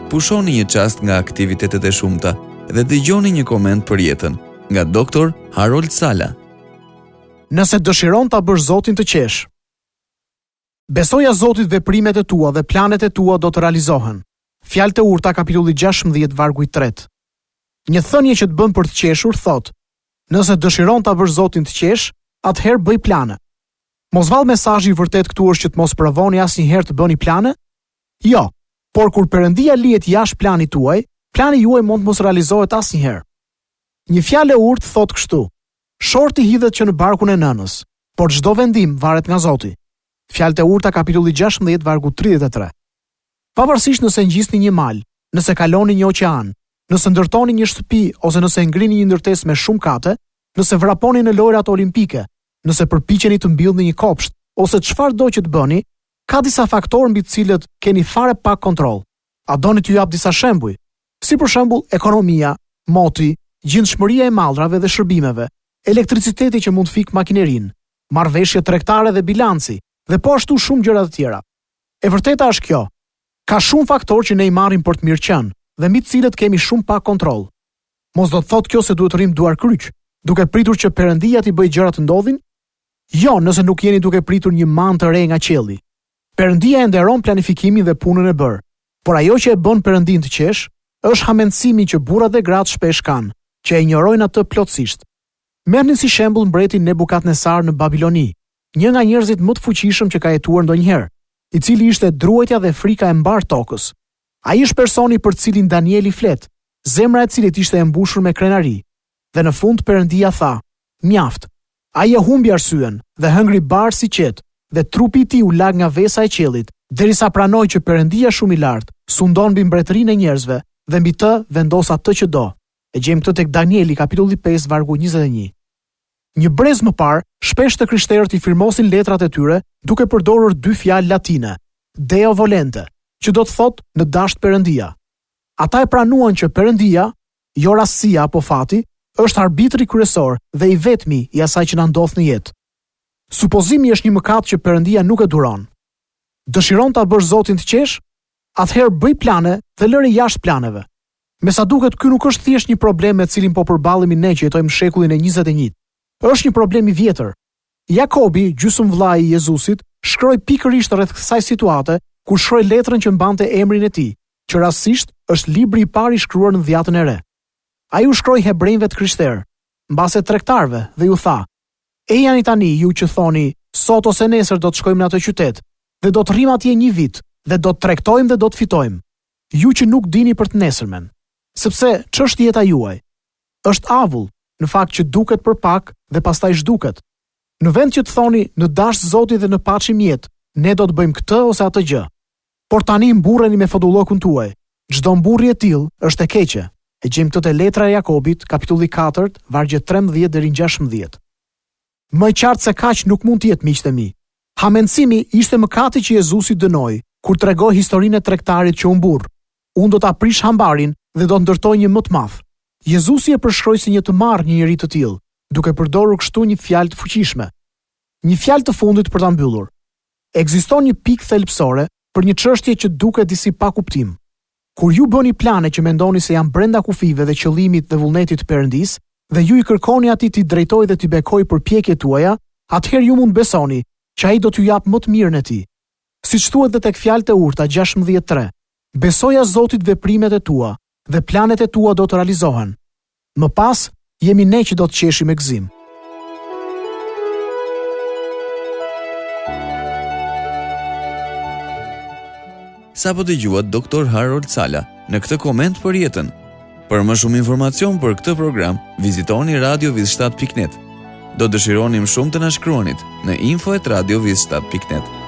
pushoni një çast nga aktivitetet e shumta dhe dëgjoni një koment për jetën nga Dr. Harold Sala. Nëse dëshiron ta bësh Zotin të qesh. Besoja Zotit veprimet e tua dhe planet e tua do të realizohen. Fjalët e urta kapitulli 16 vargu i 3. Një thënie që të bën për të qeshur thot: nëse dëshiron ta bësh Zotin të qesh, atëherë bëj plane. Mos vall mesazhi i vërtet këtu është që të mos provoni asnjëherë të bëni plane? Jo, por kur Perëndia lihet jashtë planit tuaj, plani juaj mund të mos realizohet asnjëherë. Një fjalë e urtë thot kështu: shorti hidhet që në barkun e nënës, por çdo vendim varet nga Zoti. Fjalët e urta kapitulli 16 vargu 33. Pavarësisht nëse ngjisni një mal, nëse kaloni një oqean, nëse ndërtoni një shtëpi ose nëse ngrini një ndërtesë me shumë kate, nëse vraponi në lojrat olimpike, nëse përpiqeni të mbyllni një kopsht ose çfarëdo që të bëni, ka disa faktorë mbi të cilët keni fare pak kontroll. A doni t'ju jap disa shembuj? Si për shembull ekonomia, moti, gjendshmëria e mallrave dhe shërbimeve, elektriciteti që mund fik makinerinë, marrëveshjet tregtare dhe bilanci, dhe po ashtu shumë gjëra të tjera. E vërteta është kjo: ka shumë faktorë që ne i marrim për të mirë qenë dhe mbi të cilët kemi shumë pak kontroll. Mos do të thotë kjo se duhet të rrim duar kryq, duke pritur që Perëndia t'i bëjë gjërat të ndodhin? Jo, nëse nuk jeni duke pritur një man të re nga qielli. Perëndia e nderon planifikimin dhe punën e bërë, por ajo që e bën Perëndin të qesh është hamendësimi që burrat dhe gratë shpesh kanë, që e injorojnë atë plotësisht. Merrni si shembull mbretin Nebukadnesar në Babiloni, një nga njerëzit më të fuqishëm që ka jetuar ndonjëherë, i cili ishte druajtja dhe frika e mbar tokës. Ai është personi për cilin Danieli flet, zemra e cilit ishte e mbushur me krenari. Dhe në fund Perëndia tha: mjaft. Ai e humbi arsyen dhe hëngri bar si qet, dhe trupi i tij u lag nga vesa e qiellit, derisa pranoi që Perëndia shumë i lartë sundon mbi mbretërinë e njerëzve dhe mbi të vendos atë që do. E gjejmë këtë tek Danieli kapitulli 5 vargu 21. Një brez më parë, shpesh të krishterët i firmosin letrat e tyre duke përdorur dy fjalë latine: Deo volente, që do të thotë në dasht Perëndia. Ata e pranuan që Perëndia, jo rastësia apo fati, është arbitri kryesor dhe i vetmi i asaj që na ndodh në jetë. Supozimi është një mëkat që Perëndia nuk e duron. Dëshiron ta bësh Zotin të qesh? Atëherë bëj plane dhe lëre jashtë planeve. Me sa duket, ky nuk është thjesht një problem me cilin po përballemi ne që jetojmë në shekullin e 21. Është një problem i vjetër. Jakobi, gjysmëvllai i Jezusit, shkroi pikërisht rreth kësaj situate kur shkroi letrën që mbante emrin e tij, që rastësisht është libri i parë i shkruar në Dhjetën e Re. Ai u shkroi hebrejve të krishterë, mbase tregtarëve, dhe ju tha: "E jani tani ju që thoni, sot ose nesër do të shkojmë në atë qytet, dhe do të rrim atje një vit, dhe do të tregtojmë dhe do të fitojmë. Ju që nuk dini për të nesërmen, sepse ç'është jeta juaj? Është avull, në fakt që duket për pak dhe pastaj zhduket. Në vend që të thoni në dash Zoti dhe në paçim jetë, ne do të bëjmë këtë ose atë gjë. Por tani mburreni me fodullokun tuaj. Çdo mburrje e tillë është e keqe." E gjejmë këtë te letra e Jakobit, kapitulli 4, vargjet 13 deri në 16. Më qartë se kaq nuk mund të jetë, miqtë e mi. Hamendësimi ishte mëkati që Jezusi dënoi kur tregoi historinë e tregtarit që u mburr. Unë do ta prish hambarin dhe do të ndërtoj një më të madh. Jezusi e përshkroi si një të marrë një njeri të tillë, duke përdorur kështu një fjalë të fuqishme. Një fjalë të fundit për ta mbyllur. Ekziston një pikë thelbësore për një çështje që duket disi pa kuptim. Kur ju bëni plane që mendoni se janë brenda kufive dhe qëllimit dhe vullnetit të Perëndis, dhe ju i kërkoni atij t'i drejtojë dhe t'i bekojë përpjekjet tuaja, atëherë ju mund besoni që ai do t'ju jap më të mirën e tij. Siç thuhet edhe tek fjalët e urta 16:3. Besoja Zotit veprimet e tua dhe planet e tua do të realizohen. Më pas, jemi ne që do të qeshim me gëzim. Sa po dëgjuat Dr. Harold Sala në këtë koment për jetën. Për më shumë informacion për këtë program, vizitoni radioviz7.net. Do dëshironim shumë të na shkruanit në info@radioviz7.net.